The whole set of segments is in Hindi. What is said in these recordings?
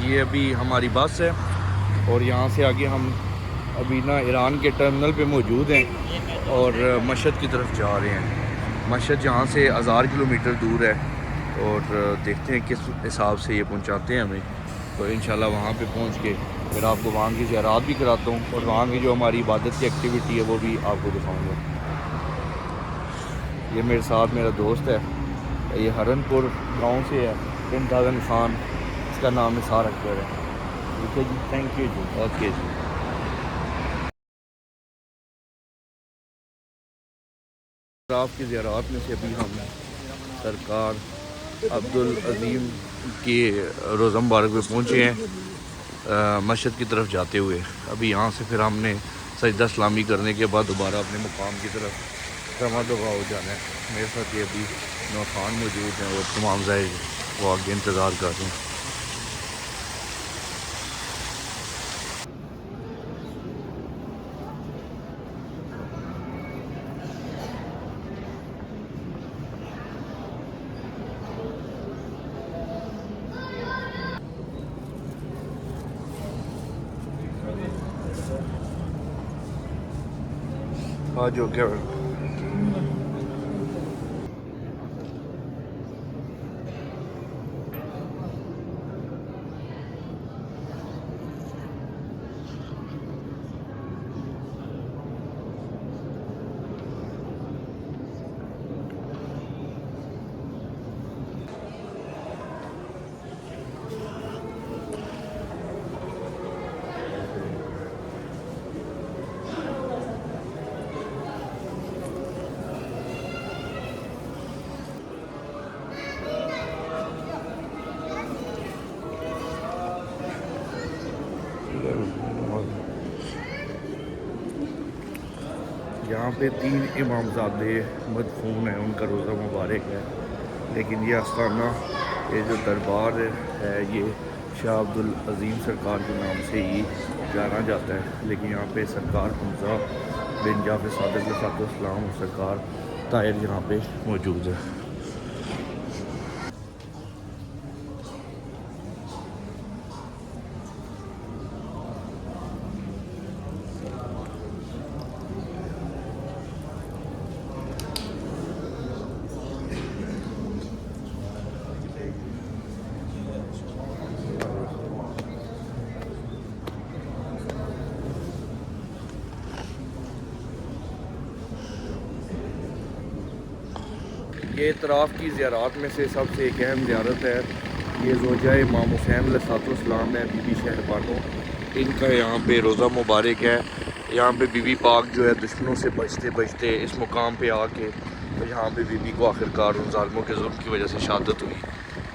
ये अभी हमारी बस है और यहाँ से आगे हम अभी ना ईरान के टर्मिनल पे मौजूद हैं और मशहद की तरफ जा रहे हैं। मशहद यहाँ से 1000 किलोमीटर दूर है और देखते हैं किस हिसाब से ये पहुँचाते हैं हमें। तो इंशाल्लाह वहाँ पे पहुँच के फिर आपको वहाँ की ज़ियारत भी कराता हूँ और वहाँ की जो हमारी इबादत की एक्टिविटी है वो भी आपको दिखाऊँगा। ये मेरे साथ मेरा दोस्त है, ये हरनपुर गांव से है, पिंड दागन खान, इसका नाम निसार अकबर है। ठीक है जी, थैंक यू जी, ओके जी। आपकी ज़ियारत में से अभी हम सरकार अब्दुल अज़ीम के रोज़ा मुबारक पे पहुँचे हैं मस्जिद की तरफ जाते हुए। अभी यहाँ से फिर हमने सजदा सलामी करने के बाद दोबारा अपने मुकाम की तरफ रमा दफा हो जाना है। मेरे साथ ये अभी नौखान मौजूद हैं और तमाम ज़ाहिर वो आगे इंतज़ार कर रहे हैं। आज हो गया यहाँ पे 3 इमामज़ादे मदफून हैं, उनका रोज़ा मुबारक है। लेकिन ये आस्थाना, ये जो दरबार है, ये शाह अब्दुल अज़ीम सरकार के नाम से ही जाना जाता है। लेकिन यहाँ पे सरकार हमज़ा बिन जाफ़र सादिक़ अलैहिस्सलाम और सरकार ताहिर यहाँ पे मौजूद है। ये इतराफ़ की ज़ियारत में से सबसे एक अहम ज़ियारत है। ये ज़ौजा इमाम हुसैन अलैहिस्सलाम है, बीबी शहरबानो, इनका यहाँ पे रोज़ा मुबारक है। यहाँ पे बीबी पाक जो है दुश्मनों से बचते बचते इस मुकाम पे आके तो यहाँ पे बीबी को आखिरकार उन ज़ालिमों के जुल्म की वजह से शहादत हुई।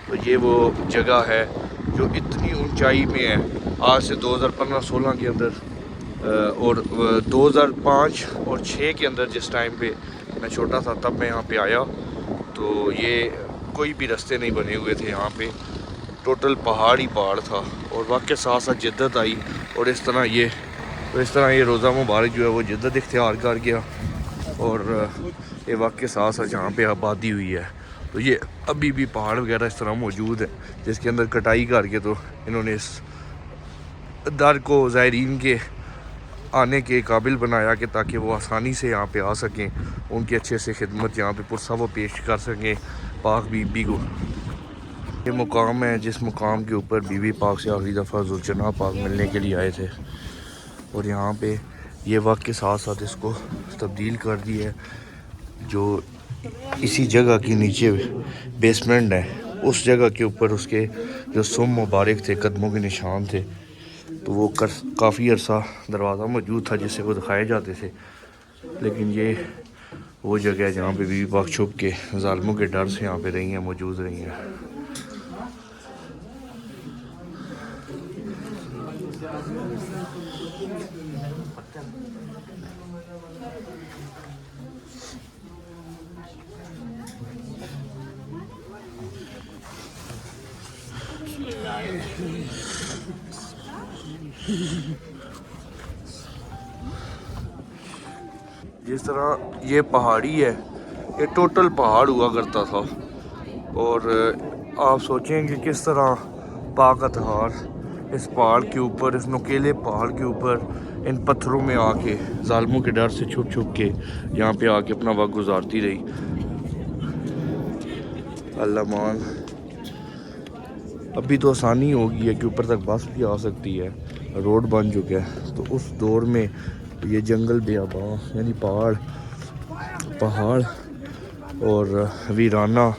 तो ये वो जगह है जो इतनी ऊंचाई में है। आज से 2015-16 के अंदर और 2005 और 6 के अंदर जिस टाइम पे मैं छोटा था तब मैं यहाँ पे आया तो ये कोई भी रास्ते नहीं बने हुए थे। यहाँ पे टोटल पहाड़ ही पहाड़ था और वक्त के साथ साथ जिद्दत आई और इस तरह ये रोज़ा मुबारक जो है वो जिद्दत इख्तियार कर गया और ये वक्त के साथ साथ यहाँ पे आबादी हुई है। तो ये अभी भी पहाड़ वगैरह इस तरह मौजूद है जिसके अंदर कटाई करके तो इन्होंने इस दर को ज़ायरीन के आने के काबिल बनाया कि ताकि वो आसानी से यहाँ पे आ सकें, उनकी अच्छे से खिदमत यहाँ पे पुरसा वो पेश कर सकें पाक बीबी को। ये मुकाम है जिस मुकाम के ऊपर बीबी पाक से आखिरी दफ़ा ज़ुलजना पाक मिलने के लिए आए थे और यहाँ पे ये वक्त के साथ साथ इसको तब्दील कर दी है। जो इसी जगह के नीचे बेसमेंट है, उस जगह के ऊपर उसके जो सुम मुबारक थे, कदमों के निशान थे, तो वो काफ़ी अरसा दरवाज़ा मौजूद था जिससे वो दिखाए जाते थे। लेकिन ये वो जगह है जहाँ पे बीबी पाक छुप के ज़ालिमों के डर से यहाँ पे रही हैं, मौजूद रही हैं। जिस तरह ये पहाड़ी है, ये टोटल पहाड़ हुआ करता था और आप सोचें कि किस तरह पाक अतहार इस पहाड़ के ऊपर, इस नुकीले पहाड़ के ऊपर इन पत्थरों में आके जालिमों के डर से छुप छुप के यहाँ पे आके अपना वक्त गुजारती रही। अल्लाह मान, अभी तो आसानी हो गई है कि ऊपर तक बस भी आ सकती है, रोड बन चुका है। तो उस दौर में ये जंगल बेआबां यानी पहाड़ और वीराना,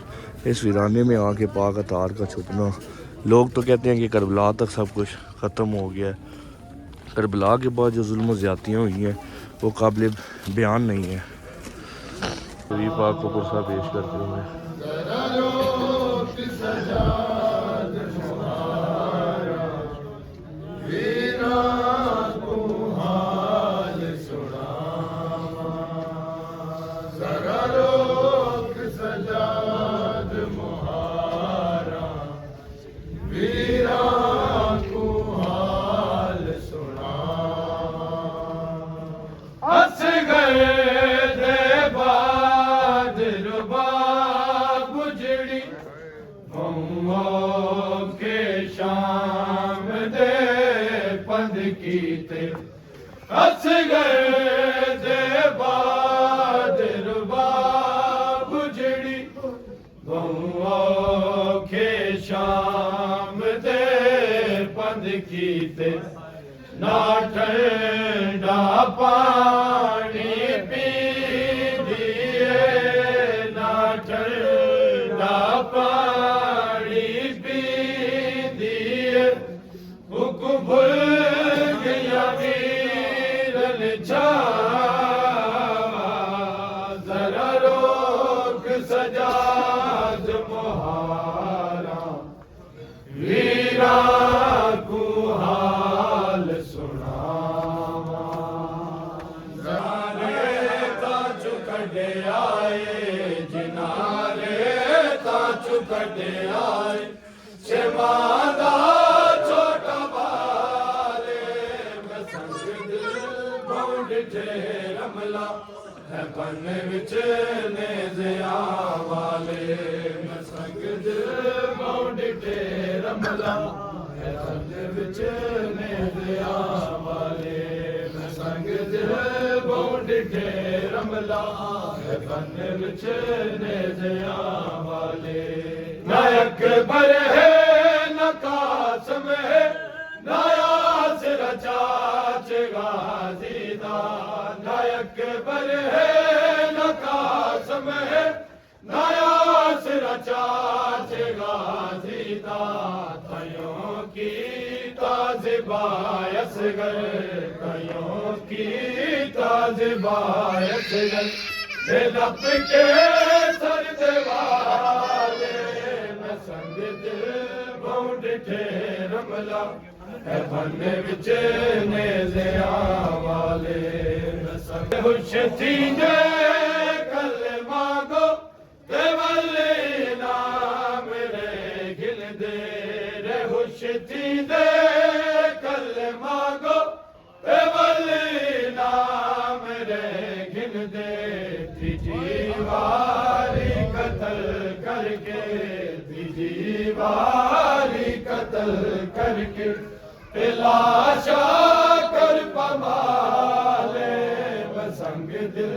इस वीराने में आके पाक अतार का छुपना। लोग तो कहते हैं कि करबला तक सब कुछ ख़त्म हो गया है। करबला के बाद जो जुल्म और ज़्यादतियाँ हुई हैं वो काबिल बयान नहीं है। नबी पाक को पुरसा पेश करते हुए शाम दे पंध कीते ना ठंडा पानी पी दिए, ना ठंडा पानी पी दिए। हुक्म भूल गया वीरन छावा, जरा रोक सजाद मुहारा। वीरा को हाल सुनावा, जिनारे ताचु कटे आए, जिनारे ताचु कटे आए। शमादा छोटा बाले मैं संग बौंड थे रमला है बन विच नेज़िया वाले। मैं संग बौंड थे रमला है बन विच नेज़िया वाले। मैं संग बौंड थे रमला है बन विच नेज़िया वाले। ना अकबर है न कासम है, ना यासिर चाच गाज़ी दा। ना अकबर है न कासम है, ना यासिर चाच गाज़ी दा। कयों की ताज़िबायस गर, कयों की ताज़िबायस गर। लप के सर वाले मैं संग बौंड थे रमला है बन विच नेज़िया वाले। मैं संग हुश थींदे कल मांगो ते वली ना मेरे गिलदे रे। हुश थींदे कल मांगो ते वली ना मेरे गिलदे। दीवारी कतल करके, दीवारी कतल करके लाशा कर पमाले। मैं संग दिल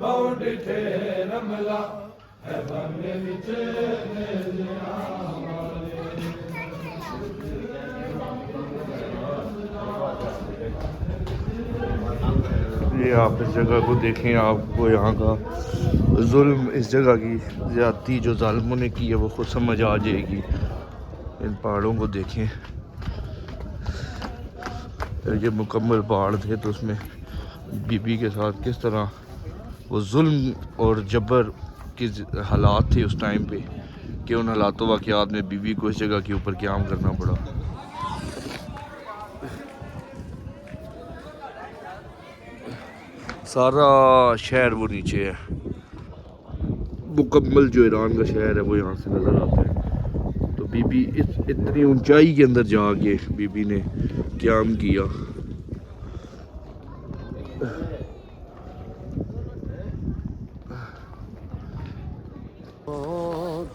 बौंड थे रमला है बन विच नेज़िया वाले। ये आप इस जगह को देखें, आपको यहाँ का जुल्म, इस जगह की ज़्यादती जो जालिमों ने की है वो खुद समझ आ जाएगी। इन पहाड़ों को देखें, ये मुकम्मल पहाड़ थे तो उसमें बीबी के साथ किस तरह वो जुल्म और जबर के हालात थे उस टाइम पे कि उन हालातों वाक़यात में बीबी को इस जगह के ऊपर क़याम करना पड़ा। सारा शहर वो नीचे है, मुकम्मल जो ईरान का शहर है वो यहाँ से नज़र आता है। तो बीबी इतनी ऊंचाई के अंदर जाके बीबी ने क़याम किया।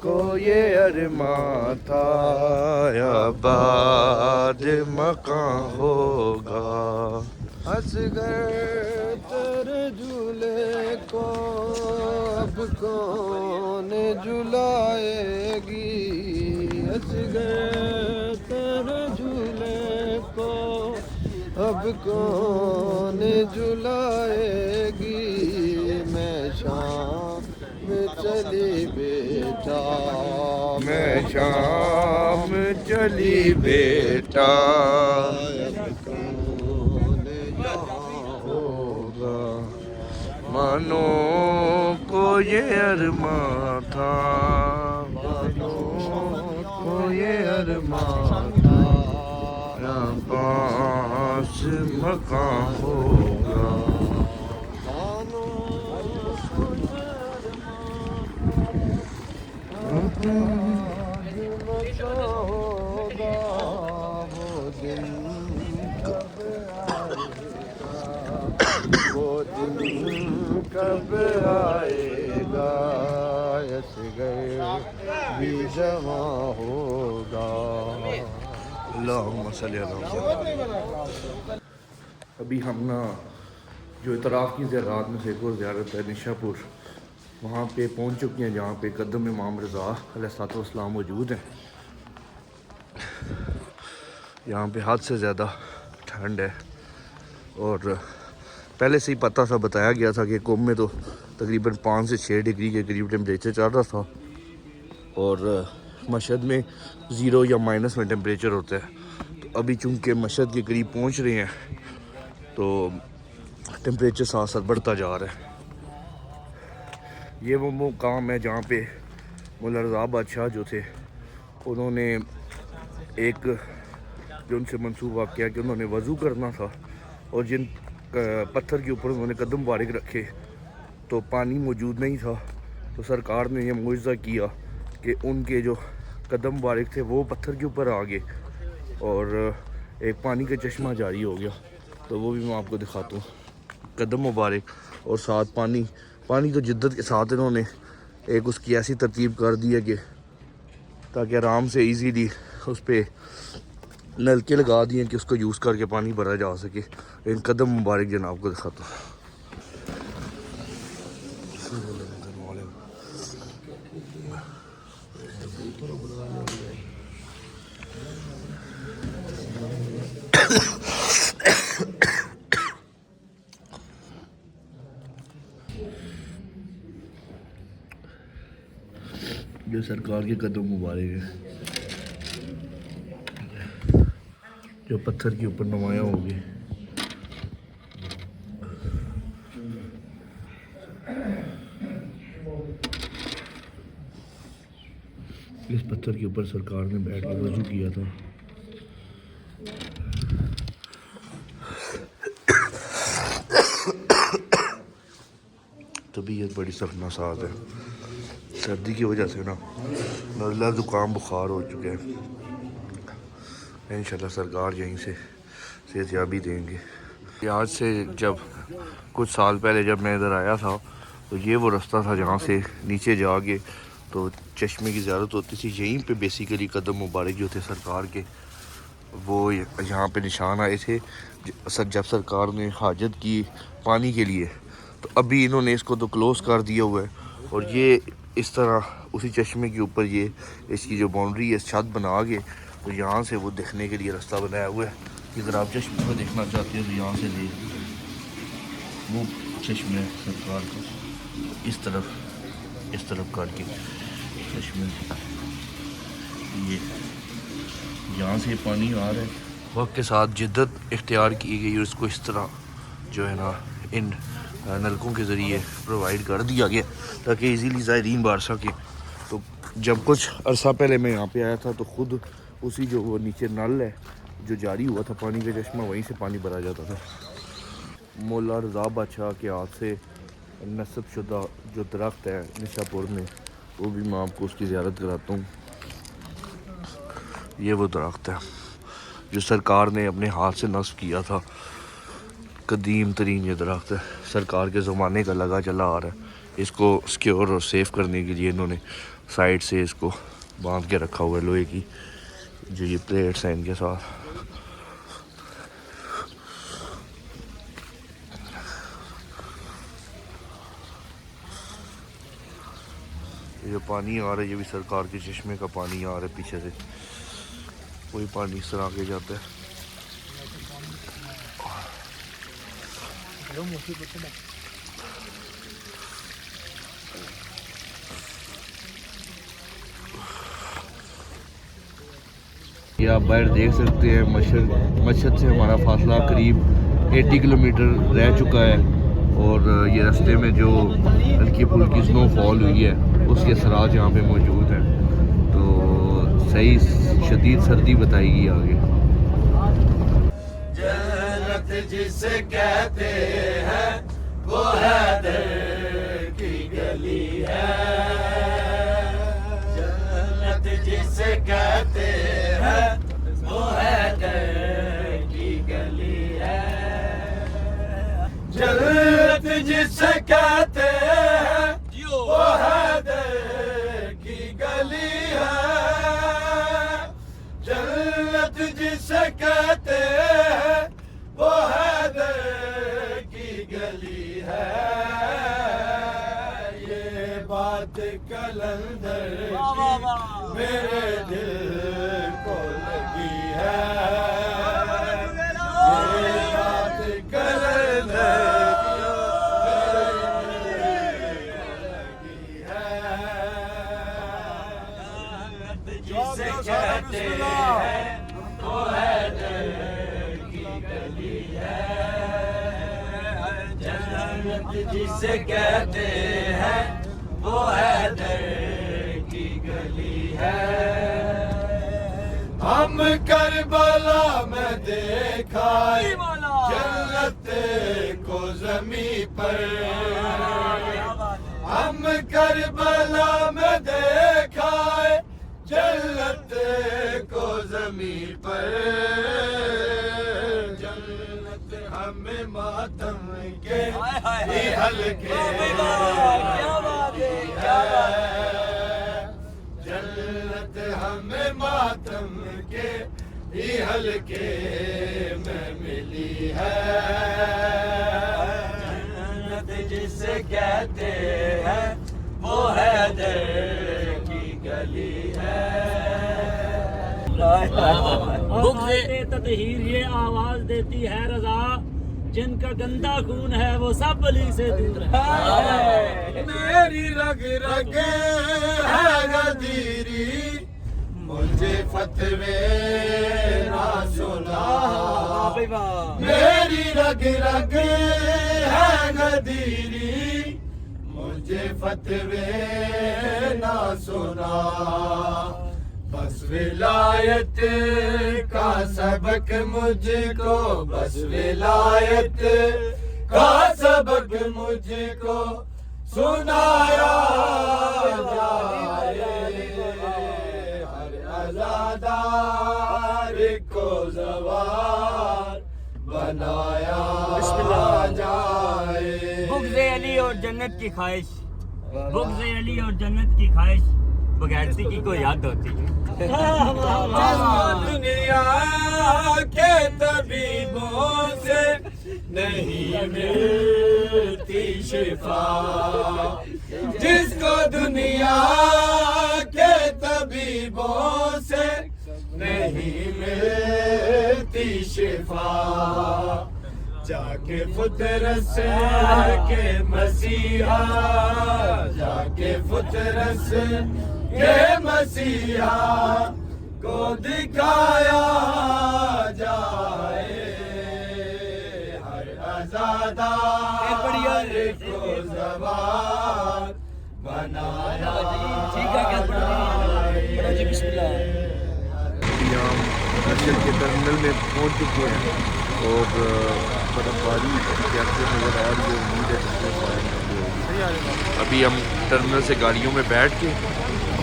को ये अरमां था आबाद मकान होगा। असगर तेरे झूले को अब कौन झुलाएगी, असगर तेरे झूले को अब कौन झुलाएगी। मैं शाम में चली बेटा, मैं शाम चली बेटा, मानो को ये अरमां था, मानो को ये अरमां था, पास मकान होगा। मानो को ये अरमां होगा, वो दिन कब आएगा, वो दिन कब आएगा, असगर भी जमा होगा। अभी हम ना जो इतराफ़ की ज़ियारत में से एक और ज़ियारत है निशापुर, वहाँ पे पहुँच चुके हैं जहाँ पे कदम इमाम रज़ा अलैहिस्सलाम मौजूद हैं। यहाँ पे हद से ज़्यादा ठंड है और पहले से ही पता था, बताया गया था कि कुंभ में तो तकरीबन 5 से 6 डिग्री के करीब टेम्परेचर चल रहा था और मशहद में 0 या माइनस में टेम्परेचर होता है। तो अभी चूँकि मशहद के करीब पहुँच रहे हैं तो टेम्परेचर साथ साथ बढ़ता जा रहा है। ये वो मुकाम है जहाँ पे मौला रज़ा बादशाह जो थे उन्होंने एक जो उनसे मंसूबा किया कि उन्होंने वज़ू करना था और जिन पत्थर के ऊपर उन्होंने कदम मुबारक रखे तो पानी मौजूद नहीं था, तो सरकार ने यह मुआवजा किया कि उनके जो कदम मुबारक थे वो पत्थर के ऊपर आ गए और एक पानी का चश्मा जारी हो गया। तो वो भी मैं आपको दिखाता हूँ, कदम मुबारक और साथ पानी तो जिद्दत के साथ इन्होंने एक उसकी ऐसी तरतीब कर दी है कि ताकि आराम से इजीली उस पर नलके लगा दिए कि उसको यूज़ करके पानी भरा जा सके। इन कदम मुबारक जनाब को दिखाता हूँ। जो सरकार के कदम मुबारक है जो पत्थर के ऊपर नुमाया हो गए। इस पत्थर के ऊपर सरकार ने बैठ के वज़ू किया था। तबीयत बड़ी सख्त नासाज है, सर्दी की वजह से ना नज़ला ज़ुकाम बुखार हो चुके हैं। इंशाल्लाह सरकार यहीं से सेहतयाबी देंगे। आज से जब कुछ साल पहले जब मैं इधर आया था तो ये वो रास्ता था जहाँ से नीचे जाके तो चश्मे की ज़ियारत होती थी। यहीं पे बेसिकली कदम मुबारक जो थे सरकार के वो यहाँ पे निशान आए थे जब सरकार ने हाजत की पानी के लिए। तो अभी इन्होंने इसको तो क्लोज़ कर दिया हुआ है और ये इस तरह उसी चश्मे के ऊपर ये इसकी जो बाउंड्री है छत बना के तो यहाँ से वो देखने के लिए रास्ता बनाया हुआ है कि अगर आप चश्मे को देखना चाहते हैं तो यहाँ से देख वो चश्मे सरकार का इस तरफ करके चश्मे ये यहाँ से पानी आ रहा है। वक्त के साथ जिद्दत इख्तियार की गई और इसको इस तरह जो है ना इन नलकों के ज़रिए प्रोवाइड कर दिया गया ताकि इजीली ज़ायरीन बार सके। तो जब कुछ अरसा पहले मैं यहाँ पे आया था तो ख़ुद उसी जो वो नीचे नल है जो जारी हुआ था पानी का चश्मा वहीं से पानी भरा जाता था। मौला रज़ा बादशाह के हाथ से नस्ब शुदा जो दरख्त है निशापुर में वो भी मैं आपको उसकी ज़ियारत कराता हूँ। ये वो दरख्त है जो सरकार ने अपने हाथ से नस्ब किया था। कदीम तरीन ये दरख्त है, सरकार के ज़माने का लगा चला आ रहा है। इसको सिक्योर और सेफ़ करने के लिए इन्होंने साइड से इसको बांध के रखा हुआ है लोहे की जो ये प्लेट्स हैं इनके साथ। ये पानी आ रहा है, ये भी सरकार के चश्मे का पानी आ रहा है पीछे से, वही पानी इस तरह आगे जाता है। ये आप बाहर देख सकते हैं मशहद से हमारा फासला करीब 80 किलोमीटर रह चुका है और ये रास्ते में जो हल्की फुल्की स्नोफॉल हुई है उसके असरात यहाँ पे मौजूद हैं, तो सही शदीद सर्दी बताएगी आगे। जन्नत जिसे कहते हैं वो हैदर की गली है, जन्नत जिसे कहते हैं वो हैदर की गली है, जन्नत जिसे कहते हैं वो हैदर की गली है, जन्नत जिसे कहते हैं वो हैदर की गली है, ये बात कलंदर की मेरे दिल को लगी है, ये बात कलंदर कहते हैं वो हैदर की गली है, जन्नत जिसे कहते हैं वो हैदर की गली है। हम करबला में देखा जन्नत को ज़मीं पर, हम करबला में देखा जन्नत को ज़मीं पर, जन्नत हमें मातम के हल्के जन्नत हमें मातम के हल्के में मिली है, जन्नत जिसे कहते हैं वो हैदर की गली है। ततहीर ये आवाज देती है रजा, जिनका गंदा खून है वो सब बली से दूर है। मेरी रग रग है गदीरी, मुझे फतवे ना सुना, मेरी रग रग है गदीरी, मुझे फतवे ना सुना, बस विलायत का सबक मुझको, बस विलायत का सबक मुझको सुनाया जाए, हर अज़ादार को ज़वार बनाया जाए। बुग़्ज़-ए अली और जन्नत की ख्वाहिश, बुग़्ज़-ए अली और जन्नत की ख्वाहिश बगैरती की कोई याद होती है। दुनिया के तबीबों से नहीं मिलती शिफा, जिसको दुनिया के तबीबों से नहीं मिलती शिफा, जाके फुतरस के मसीहा, जाके फुतरस के मसीहा को दिखाया जाए, हर अज़ादार को ज़वार बनाया जाए। हम मस्जिद के टर्मिनल में पहुंच चुके हैं और बर्फबारी कैसे नज़र आ रही है, उम्मीद है कि अभी हम टर्मिनल से गाड़ियों में बैठ के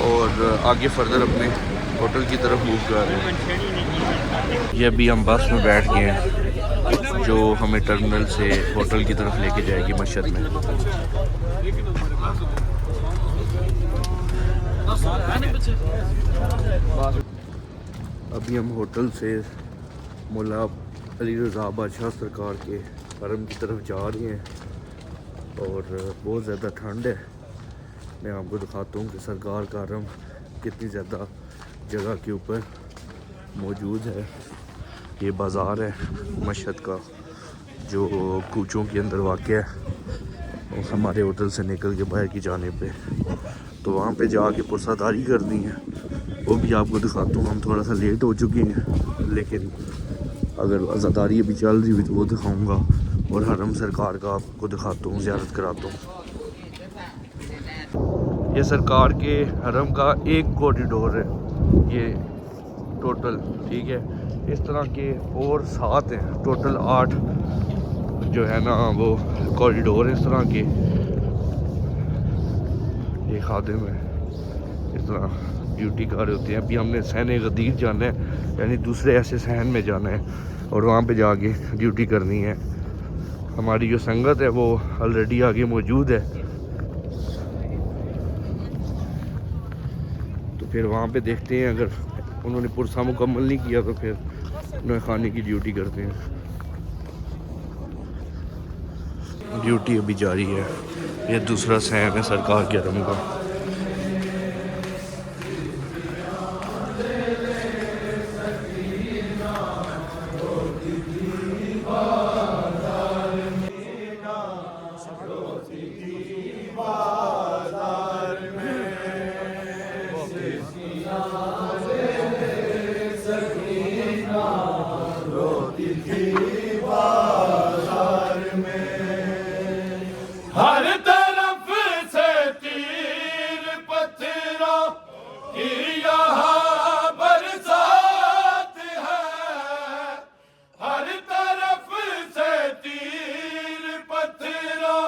और आगे फर्दर अपने होटल की तरफ मूव कर रहे हैं। ये अभी हम बस में बैठ गए हैं जो हमें टर्मिनल से होटल की तरफ लेके जाएगी मस्जिद में। अभी हम होटल से मौला अली रज़ा बादशाह सरकार के हरम की तरफ जा रहे हैं और बहुत ज़्यादा ठंड है। मैं आपको दिखाता हूँ कि सरकार का हरम कितनी ज़्यादा जगह के ऊपर मौजूद है। ये बाज़ार है मशहद का जो कूचों के अंदर वाक़ है और हमारे होटल से निकल के बाहर की जाने पे, तो वहाँ पे जाके पुरसादारी करनी है, वो भी आपको दिखाता हूँ। हम थोड़ा सा लेट हो चुके हैं लेकिन अगर आज़ादारी अभी चल रही हुई तो वो दिखाऊंगा और हरम सरकार का आपको दिखाता हूँ, ज़ियारत कराता हूँ। ये सरकार के हरम का एक कॉरिडोर है ये टोटल, ठीक है। इस तरह के और 7 हैं, टोटल 8 जो है ना वो कॉरिडोर इस तरह के। ये खादिम है, इस तरह ड्यूटी कर रहे होते हैं। अभी हमने सहन गदीर जाना है, यानी दूसरे ऐसे सहन में जाना है और वहाँ पे जाके ड्यूटी करनी है। हमारी जो संगत है वो ऑलरेडी आगे मौजूद है, तो फिर वहाँ पे देखते हैं। अगर उन्होंने पुरसा मुकम्मल नहीं किया तो फिर उन्हें खाने की ड्यूटी करते हैं। ड्यूटी अभी जारी है। ये दूसरा सहन है सरकार के हरम का। हर तरफ से तीर पत्थरों की यहाँ बरसात है। हर तरफ से तीर पत्थरों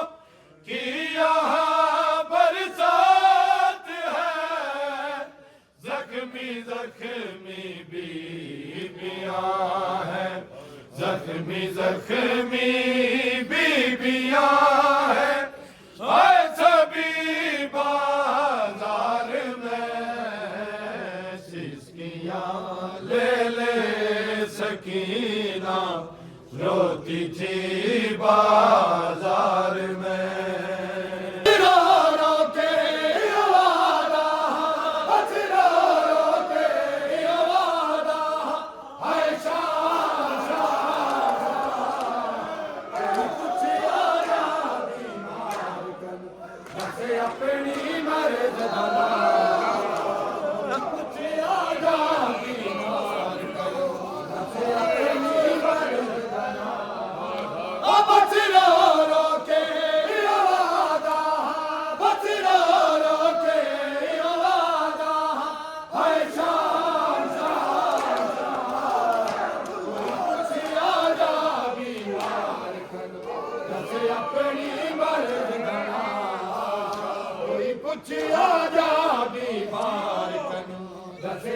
की यहाँ बरसात है। जख्मी जख्मी बीबियाँ हैं, जख्मी जख्मी बीबियाँ हैं। आए सभी बाजार में सिसकियाँ ले ले सकीना रोती थी बाजार में।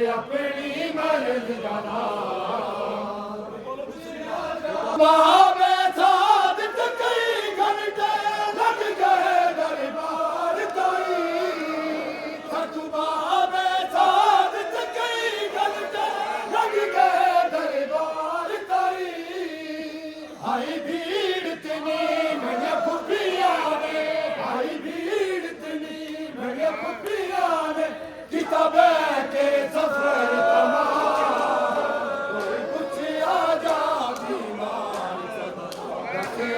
अपनी मर्द जाना वहाँ में साथ कई घंटे लग गए दरबार कोई। वहाँ में साथ कई घंटे लग गए दरबार कोई। आई भीड़ इतनी मेरे फुफिया ने, आई भीड़ इतनी मेरे फुफिया ने, किताबें के सफर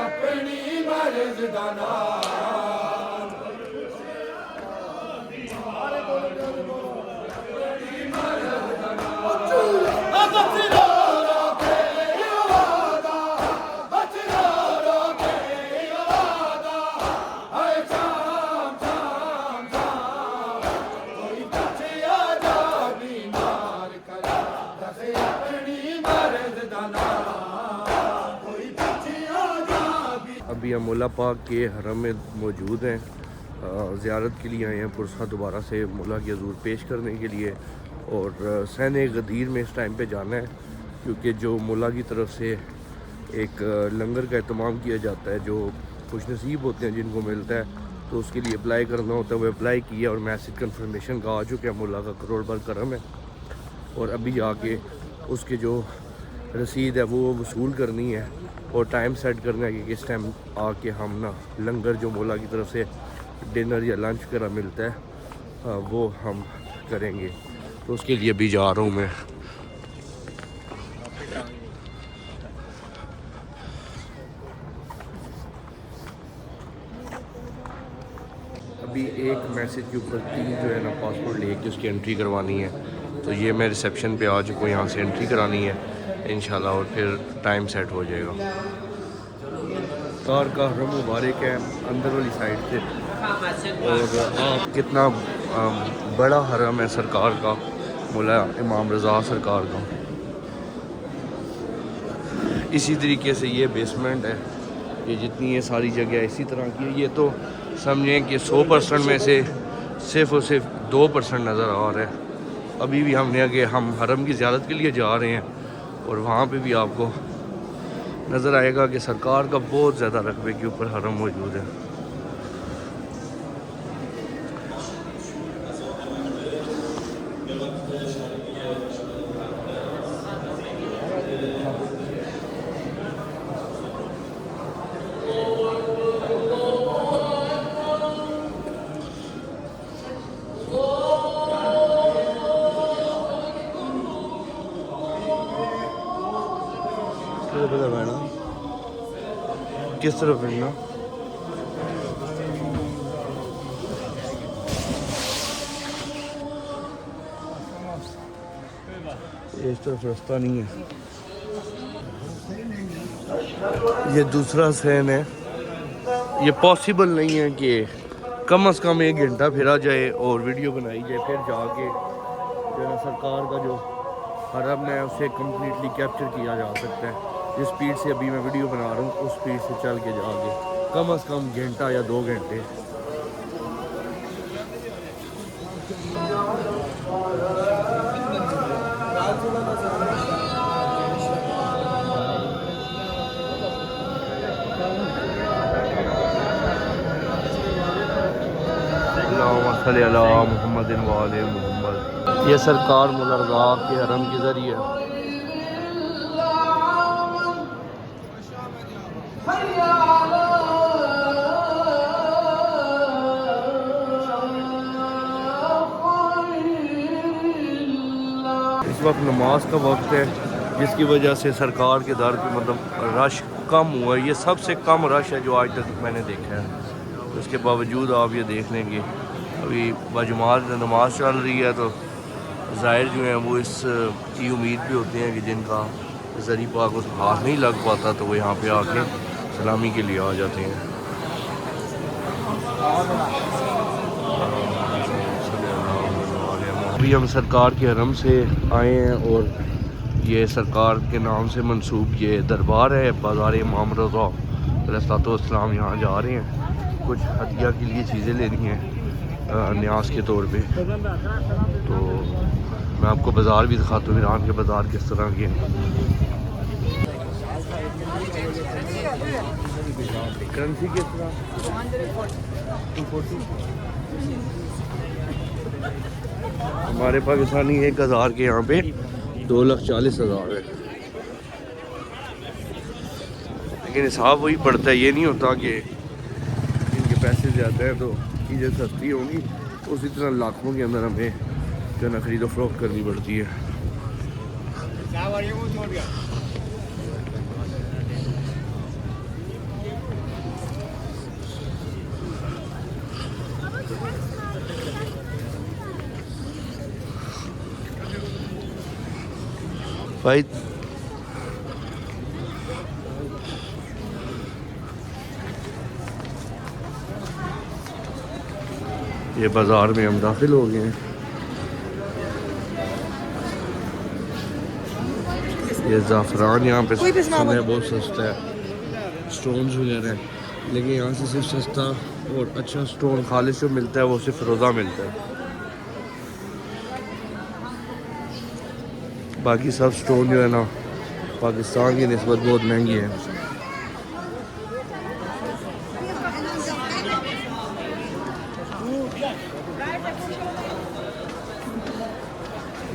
अपनी मर्ज दाना। अभी हम मौला पाक के हरम में मौजूद हैं, ज़ियारत के लिए आए हैं। पुरसा दोबारा से मौला की हज़ूर पेश करने के लिए और सहन गदीर में इस टाइम पे जाना है, क्योंकि जो मौला की तरफ से एक लंगर का एहतमाम किया जाता है। जो खुश नसीब होते हैं जिनको मिलता है तो उसके लिए अप्लाई करना होता है, वो अप्लाई किया और मैसेज कंफर्मेशन का आ चुका है। मुल्ला का करोड़ भर करम है और अभी आके उसके जो रसीद है वो वसूल करनी है और टाइम सेट करना है कि किस टाइम आके हम ना लंगर जो मुल्ला की तरफ से डिनर या लंच वगैरह मिलता है वो हम करेंगे। तो उसके लिए भी जा रहा हूँ मैं। अभी एक मैसेज के ऊपर 3 जो है ना पासपोर्ट लेके उसकी एंट्री करवानी है। तो ये मैं रिसेप्शन पे आ चुका हूँ, यहाँ से एंट्री करानी है इंशाल्लाह और फिर टाइम सेट हो जाएगा। कार का हरम मुबारक है अंदर वाली साइड से और कितना बड़ा हरम है सरकार का, मौला इमाम रज़ा सरकार का। इसी तरीके से ये बेसमेंट है, ये जितनी ये सारी जगह इसी तरह की है। ये तो समझें कि 100% में से सिर्फ और सिर्फ 2% नज़र आ रहा है। अभी भी हमने आगे हम हरम की ज़ियारत के लिए जा रहे हैं और वहाँ पे भी आपको नज़र आएगा कि सरकार का बहुत ज़्यादा रकबे के ऊपर हरम मौजूद है। किस तरफ है ना इस तरफ रास्ता नहीं है, ये दूसरा सहन है। ये पॉसिबल नहीं है कि कम से कम 1 घंटा फिरा जाए और वीडियो बनाई जाए फिर जाके जो है सरकार का जो हरम है उसे कम्प्लीटली कैप्चर किया जा सकता है। जिस स्पीड से अभी मैं वीडियो बना रहा हूँ उस स्पीड से चल के जाके कम से कम घंटा या 2 घंटे। मोहम्मद वाले मोहम्मद। ये सरकार मौला रज़ा के हरम के ज़रिए इस वक्त नमाज का वक्त है जिसकी वजह से सरकार के दर पे मतलब रश कम हुआ है। ये सबसे कम रश है जो आज तक मैंने देखा है। उसके बावजूद आप ये देख लेंगे अभी बजमात नमाज चल रही है तो ज़ाहिर जो है वो इस की उम्मीद भी होते हैं कि जिनका ज़री पाक उस हाथ नहीं लग पाता तो वो यहाँ पे आके सलामी के लिए आ जाते हैं। अभी हम सरकार के हरम से आए हैं और ये सरकार के नाम से मंसूब ये दरबार है बाज़ार इमाम रज़ा अलैहिस्सलाम। यहाँ जा रहे हैं कुछ हदिया के लिए चीज़ें लेनी हैं न्यास के तौर पे। तो मैं आपको बाज़ार भी दिखाता हूँ ईरान के बाज़ार किस तरह के हैं। करेंसी किस तरह 240 हमारे पाकिस्तानी 1000 के यहाँ पे 2,40,000 है। लेकिन हिसाब वही पड़ता है, ये नहीं होता कि इनके पैसे ज़्यादा हैं तो चीज़ें सस्ती होंगी। उसी तरह लाखों के अंदर हमें जो है ना खरीदो फरोख्त करनी पड़ती है। भाई ये बाज़ार में हम दाखिल हो गए हैं। ये ज़ाफ़रान यहाँ पे सुना है बहुत सस्ता है, स्टोन्स वगैरह हैं। लेकिन यहाँ से सिर्फ सस्ता और अच्छा स्टोन खालिश जो मिलता है वो सिर्फ रोज़ा मिलता है। बाकी सब स्टोन जो है ना पाकिस्तान की निस्बत बहुत महंगी है।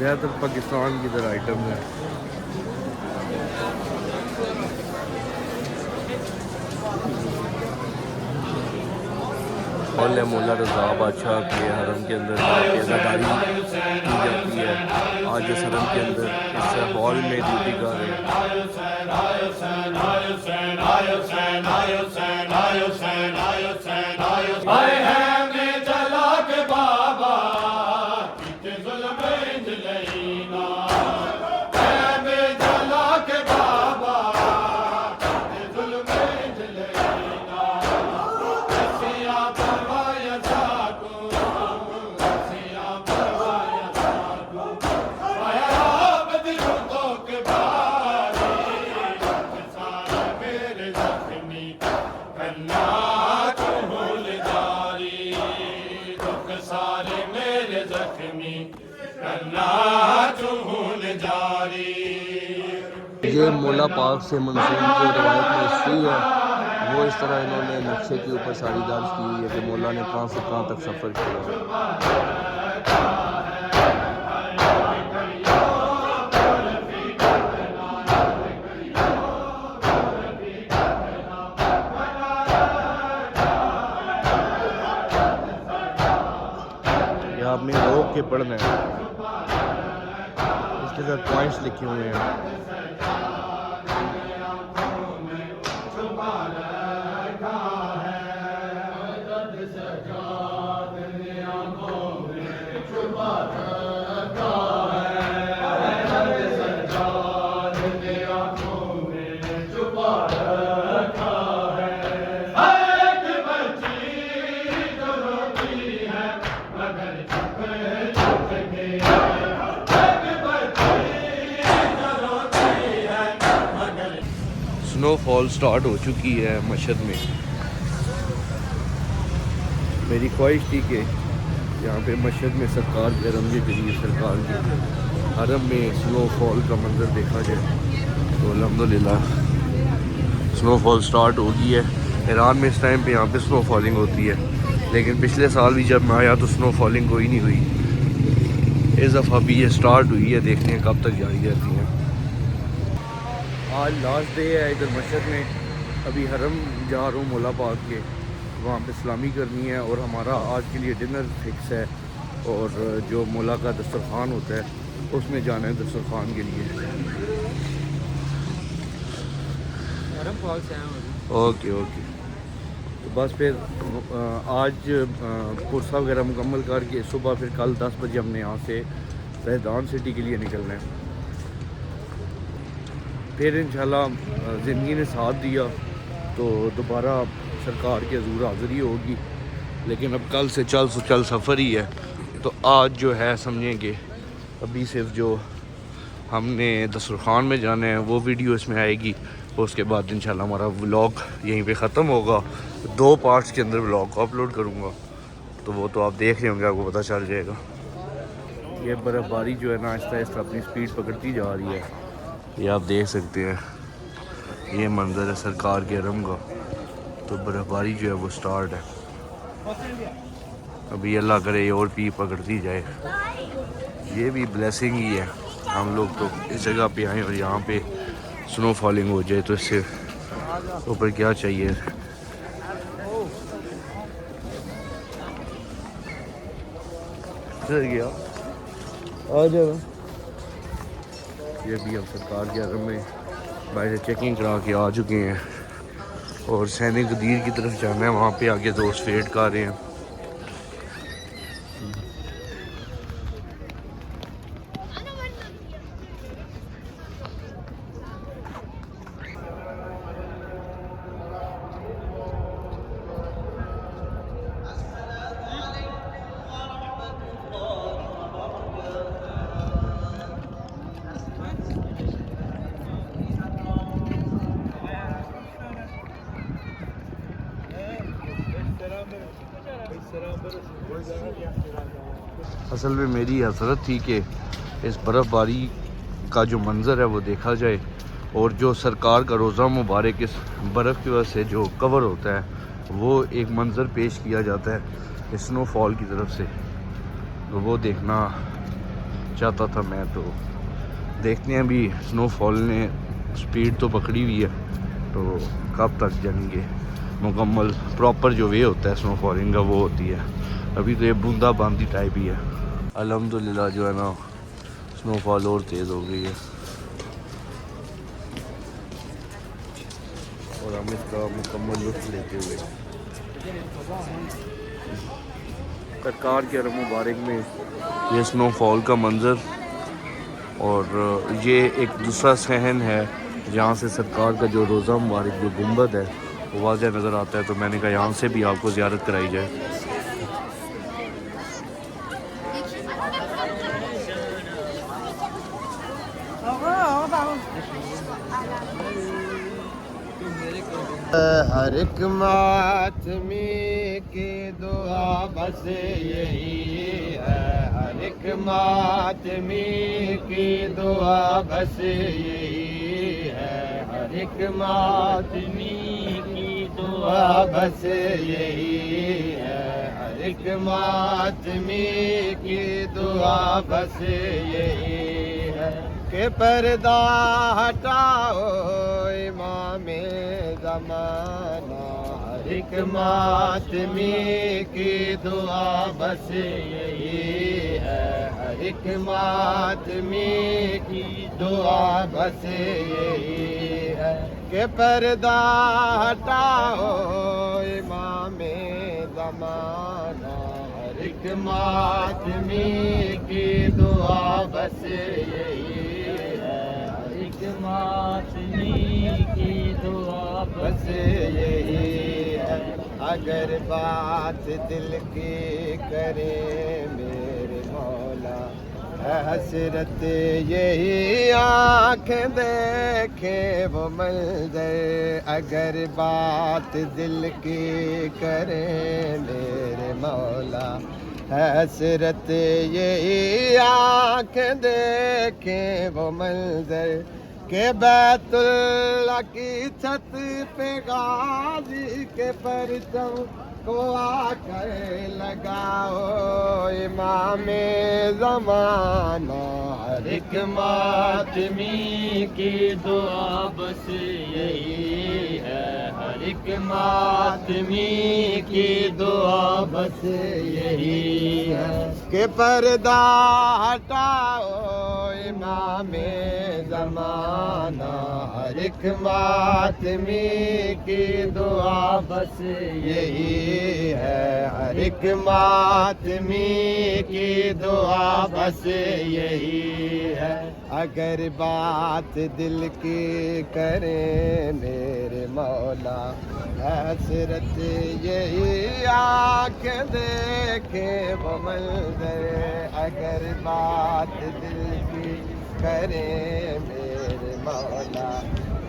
ज़्यादातर पाकिस्तान की तरह आइटम है। मौला मौला रज़ा बादशाह के हरम के अंदर अज़ादारी की जाती है। आज इस हरम के अंदर इस हॉल में ड्यूटी कर रहे हैं। ये मौला पाक से मंसूब जो रवायत में हिस्ट्री है, वो इस तरह इन्होंने नक्शे के ऊपर सारी दर्ज की हुई है कि मौला ने कहाँ से कहाँ तक सफ़र किया। आपने रोक के पढ़ना है, इसके साथ पॉइंट्स लिखे हुए हैं। स्नोफॉल स्टार्ट हो चुकी है मशहद में। मेरी ख्वाहिश थी कि यहाँ पे मशहद में सरकार के हरम के जरिए सरकार के हरम में स्नोफॉल का मंजर देखा जाए, तो अल्हम्दुलिल्लाह स्नोफॉल स्टार्ट हो गई है। ईरान में इस टाइम पे यहाँ पे स्नोफॉलिंग होती है, लेकिन पिछले साल भी जब मैं आया तो स्नोफॉलिंग कोई नहीं हुई। इस दफ़ा भी ये स्टार्ट हुई है, देखते हैं कब तक जारी रहती है। आज लास्ट डे है इधर मशहद में। अभी हरम जा रहा हूँ मौला पाक के, वहाँ पे सलामी करनी है और हमारा आज के लिए डिनर फिक्स है। और जो मौला का दस्तरखान होता है उसमें जाना है दस्तरखान के लिए। ओके ओके, तो बस फिर आज पुरसा वगैरह मुकम्मल करके सुबह फिर कल 10 बजे हमने यहाँ से जैदान सिटी के लिए निकलना है। फिर इंशाल्लाह ज़िंदगी ने साथ दिया तो दोबारा सरकार की हज़ूर हाज़िरी होगी, लेकिन अब कल से चल सफ़र ही है। तो आज जो है समझेंगे अभी सिर्फ जो हमने दस्तरखान में जाना है वो वीडियो इसमें आएगी। उसके बाद इंशाल्लाह हमारा व्लॉग यहीं पे ख़त्म होगा। 2 पार्ट्स के अंदर व्लॉग को अपलोड करूँगा, तो वो तो आप देख रहे होंगे, आपको पता चल जाएगा। ये बर्फ़बारी जो है ना आहिस्ता आहिस्ता अपनी स्पीड पकड़ती जा रही है। ये आप देख सकते हैं, ये मंजर है सरकार के हरम का। तो बर्फ़बारी जो है वो स्टार्ट है। अभी अल्लाह करे और भी पकड़ती जाए, ये भी ब्लेसिंग ही है। हम लोग तो इस जगह पे आए और यहाँ पे स्नो फॉलिंग हो जाए तो इससे ऊपर क्या चाहिए। गया आ जाओ। ये भी हम सरकार के हरम में बाहर चेकिंग करा के आ चुके हैं और सैनिक गदीर की तरफ जाना है। वहाँ पे आगे दोस्त वेट कर रहे हैं। असल में मेरी हसरत थी कि इस बर्फ़बारी का जो मंज़र है वो देखा जाए और जो सरकार का रोज़ा मुबारक इस बर्फ़ की वजह से जो कवर होता है वो एक मंज़र पेश किया जाता है स्नोफॉल की तरफ से, तो वो देखना चाहता था मैं। तो देखते हैं अभी स्नोफॉल ने स्पीड तो पकड़ी हुई है, तो कब तक जाएंगे मुकम्मल प्रॉपर जो वे होता है स्नोफॉलिंग का वो होती है। अभी तो ये बूंदाबांदी टाइप ही है। अल्हम्दुलिल्लाह जो है ना स्नोफॉल और तेज़ हो गई है और हम इसका मुकम्मल लुत्फ़ लेते हुए सरकार के हरम मुबारक में ये स्नोफॉल का मंज़र। और ये एक दूसरा सहन है जहाँ से सरकार का जो रोज़ा मुबारक जो गुंबद है वो वाज़ह नज़र आता है। तो मैंने कहा यहाँ से भी आपको ज़ियारत कराई जाए। हर एक मातमी की दुआ बस यही है, हर एक मातमी की दुआ बस यही है, हर एक मातमी की दुआ बस यही है, हर एक मातमी की दुआ बस यही है कि पर्दा हटाओ इमामे ज़माना, हर एक मातमी की दुआ बस यही है, हर एक मातमी की दुआ बस यही है कि पर्दा हटाओ इमामे ज़माना, हर एक मातमी की दुआ बस यही है, हर एक मातमी की दुआ बस यही है। अगर बात दिल की करे मेरे मौला, हसरत यही आँखें देखे वो मंज़र, अगर बात दिल की करे मेरे मौला, हसरत यही आँखें देखे वो मंज़र के बैतुल्लाह की छत पे गाजी के परचम को आकर लगाओ इमामे ज़माना, हर एक मातमी की दुआ बस यही है, हर एक मातमी की दुआ बस यही है कि पर्दा हटाओ इमामे ज़माना, हर एक मातमी की दुआ बस यही है, हर एक मातमी की दुआ बस यही है। अगर बात दिल की करे मेरे मौला, हसरत यही आँखें देखे वो मंज़र, अगर बात दिल की करे मेरे मौला,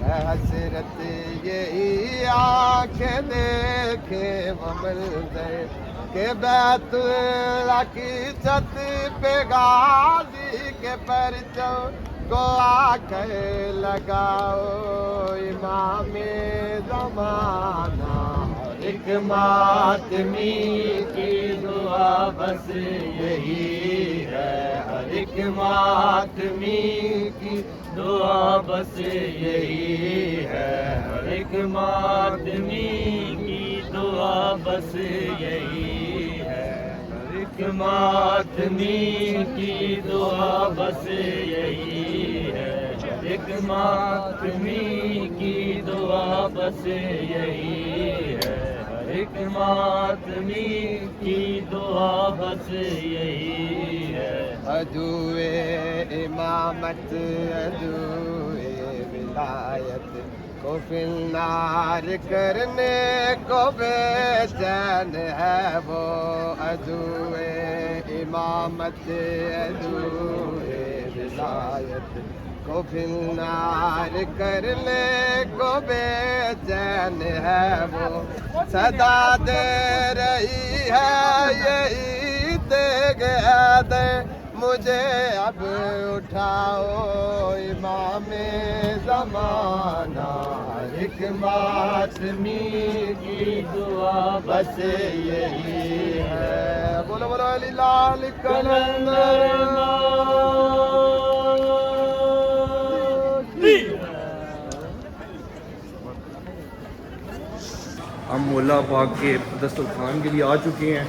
हसरत यही आँखें देखे वो मंज़र के बैतुल्लाह की छत पे गाजी के परचम को आकर लगाओ इमामे ज़माना, एक मातमी की दुआ बस यही है, हर एक मातमी की दुआ बस यही है, हर एक मातमी की दुआ बस यही है, हर एक मातमी की दुआ बस यही है, हर एक मातमी की दुआ बस यही है, हर एक मातमी की दुआ बस यही है। अदुए इमामत अदुए विलायत को फिलनार करने को बेचैन है वो, अदुए इमामत अदुए विलायत को फिलनार करने को बेचैन है वो, सदा दे रही है यही तेग दे मुझे अब उठाओ इमामे ज़माना, एक मातमी की दुआ बस यही है। बोलो बोलो अली लाल कलंदर। हम मौला पाक के दस्तरखान के लिए आ चुके हैं।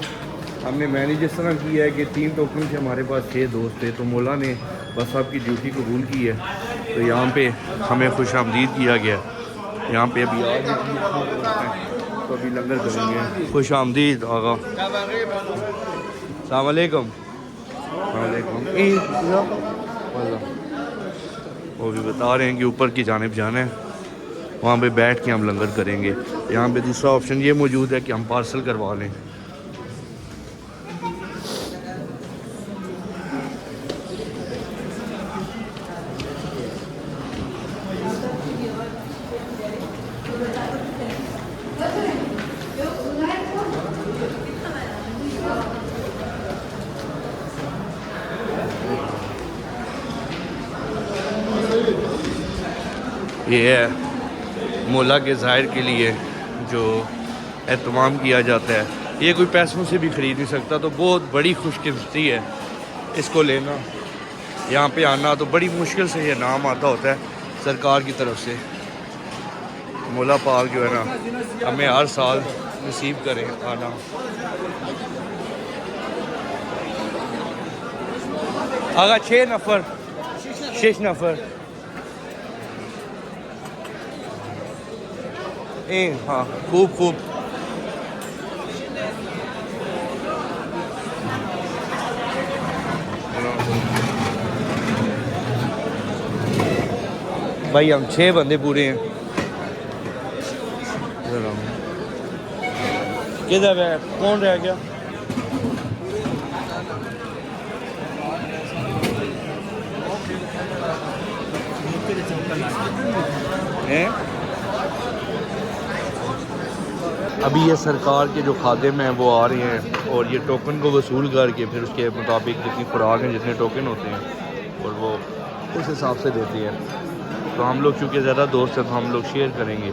हमने मैनेज इस तरह किया है कि 3 टोकन से हमारे पास 6 दोस्त थे, तो मौला ने बस आपकी ड्यूटी कबूल की है। तो यहाँ पे हमें खुश आमदीद किया गया। यहाँ पे अभी आ गए तो अभी लंगर करेंगे। खुश आमदीद आगा। अस्सलाम वालेकुम। वालेकुम। वो भी बता रहे हैं कि ऊपर की जानिब जाना है, वहाँ पे बैठ के हम लंगर करेंगे। यहाँ पे दूसरा ऑप्शन ये मौजूद है कि हम पार्सल करवा लें। ये है मौला के ज़ाहिर के लिए जो एहतमाम किया जाता है, ये कोई पैसों से भी ख़रीद नहीं सकता। तो बहुत बड़ी खुशकिस्मती है इसको लेना, यहाँ पे आना। तो बड़ी मुश्किल से ये नाम आता होता है सरकार की तरफ से। मौला पाक जो है ना हमें हर साल नसीब करें आना। आगा 6 नफ़र 6 नफ़र हाँ खूब खूब। भाई हम 6 बंदे पूरे हैं। किधर है, कौन रह गया? अभी ये सरकार के जो खादिम हैं वो आ रहे हैं और ये टोकन को वसूल करके फिर उसके मुताबिक जितनी खुराक हैं, जितने टोकन होते हैं, और वो उस हिसाब से देते हैं। तो हम लोग चूँकि ज़्यादा दोस्त हैं तो हम लोग शेयर करेंगे।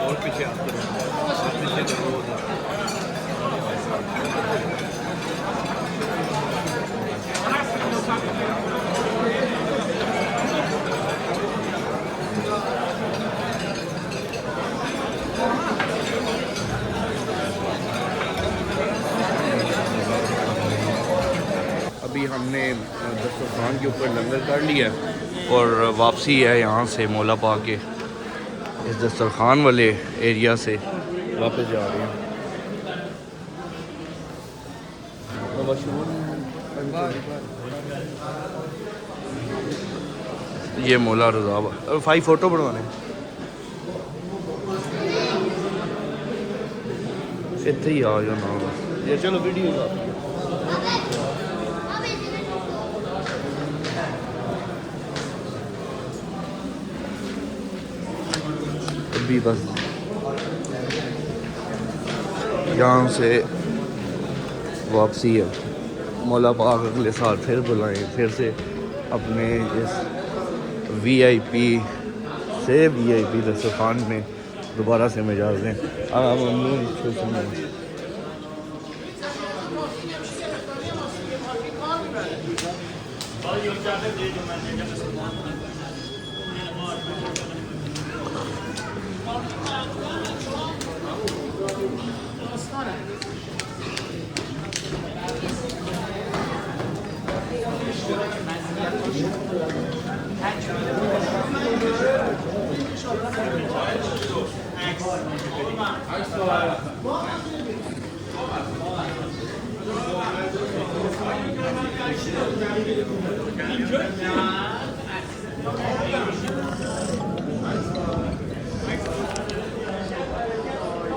और पीछे अभी हमने दस्तरखान के ऊपर लंगर कर लिया और वापसी है यहाँ से मौला पाक के इस दस्तरखान वाले एरिया से वापस जा रहे हैं। ये मौला रज़ा 5 फ़ोटो बनवाने इतने ही आ जाओ ना ये। चलो वीडियो अभी बस यहाँ से वापसी है। मौला पाक अगले साल फिर बुलाएं, फिर से अपने इस VIP से VIP दस्तरखान में दोबारा से मिजाज दें।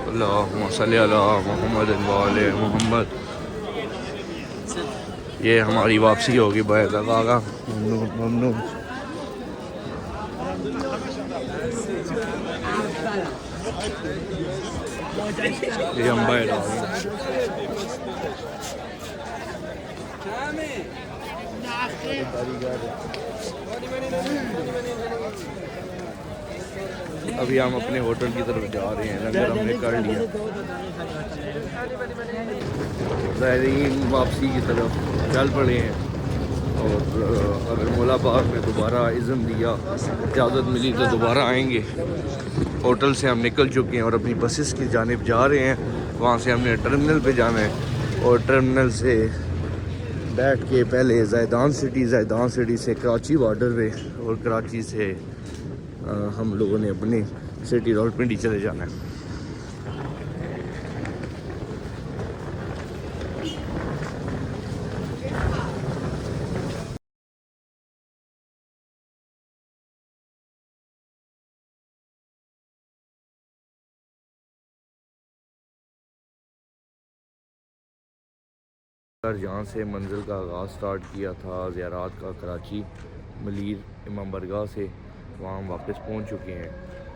अल्लाहुम्मा सल्ली अला मुहम्मद व आले मुहम्मद। ये हमारी वापसी होगी बैत आगा। ममनून ममनून। ये अम्बा है अभी हम अपने होटल की तरफ जा रहे हैं। लंगर हमने कर लिया, ज़ायरीन वापसी की तरफ चल पड़े हैं। और अगर मुलाबाग में दोबारा इज़्न दिया, इजाज़त मिली तो दोबारा आएंगे। होटल से हम निकल चुके हैं और अपनी बसेस की जानिब जा रहे हैं। वहाँ से हमने टर्मिनल पे जाना है और टर्मिनल से बैठ के पहले ज़ैदान सिटी से कराची बॉर्डर पे और कराची से हम लोगों ने अपने सिटी रावलपिंडी चले जाना है। जहाँ से मंजिल का आगाज़ स्टार्ट किया था ज़ियारात का, कराची मलीर इमाम बरगाह से, वहाँ हम वापस पहुँच चुके हैं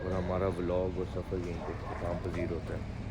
और हमारा व्लॉग और सफ़र यहीं पे इख्तिताम पज़ीर होता है।